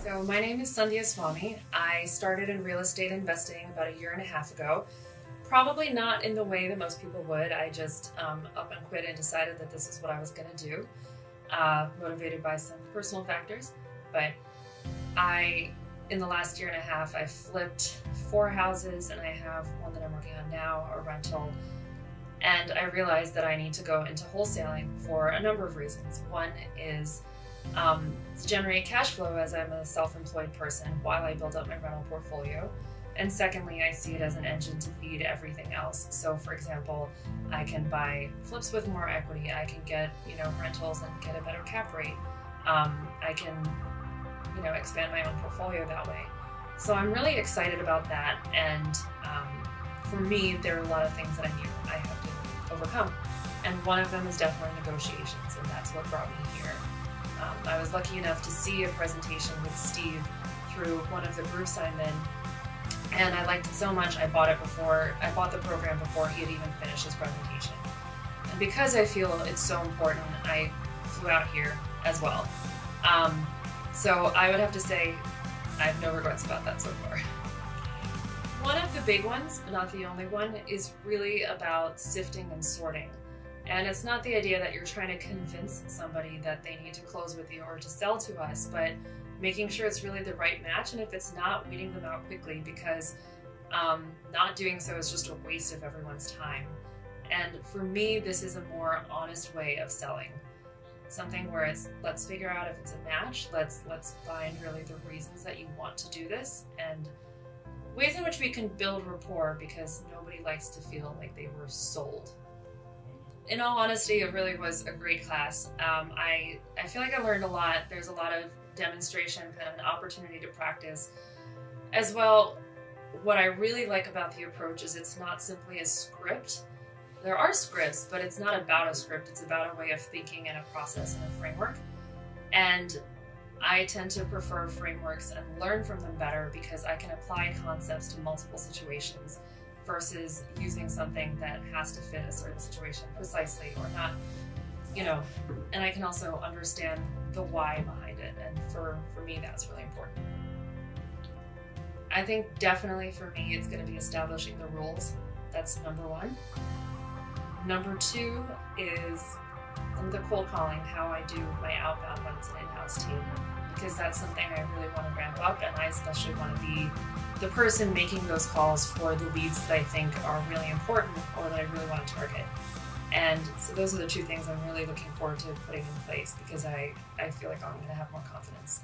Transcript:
So my name is Sandya Swami. I started in real estate investing about 1.5 years ago. Probably not in the way that most people would. I just up and quit and decided that this is what I was going to do, motivated by some personal factors. But in the last 1.5 years, I flipped 4 houses, and I have one that I'm working on now, a rental. And I realized that I need to go into wholesaling for a number of reasons. One is to generate cash flow as I'm a self-employed person while I build up my rental portfolio. And secondly, I see it as an engine to feed everything else. So for example, I can buy flips with more equity. I can get, rentals and get a better cap rate. I can, expand my own portfolio that way. So I'm really excited about that. And for me, there are a lot of things that I knew I have to overcome. And one of them is definitely negotiations, and that's what brought me here. I was lucky enough to see a presentation with Steve through one of the groups I'm in, and I liked it so much I bought the program before he had even finished his presentation. And because I feel it's so important, I flew out here as well. So I would have to say I have no regrets about that so far. One of the big ones, but not the only one, is really about sifting and sorting. And it's not the idea that you're trying to convince somebody that they need to close with you or to sell to us, but making sure it's really the right match. And if it's not, weeding them out quickly, because not doing so is just a waste of everyone's time. And for me, this is a more honest way of selling. Something where it's, let's figure out if it's a match, let's find really the reasons that you want to do this, and ways in which we can build rapport, because nobody likes to feel like they were sold. In all honesty, it really was a great class. I feel like I learned a lot. There's a lot of demonstration, kind of an opportunity to practice. As well, what I really like about the approach is it's not simply a script. There are scripts, but it's not about a script. It's about a way of thinking and a process and a framework. And I tend to prefer frameworks and learn from them better because I can apply concepts to multiple situations versus using something that has to fit a certain situation precisely or not, and I can also understand the why behind it. And for me, that's really important. I think definitely for me, it's going to be establishing the rules. That's number one. Number two is the cold calling, how I do my outbound when it's an in-house team, because that's something I really want to ramp up, and I especially want to be the person making those calls for the leads that I think are really important or that I really want to target. And so those are the two things I'm really looking forward to putting in place, because I feel like I'm going to have more confidence.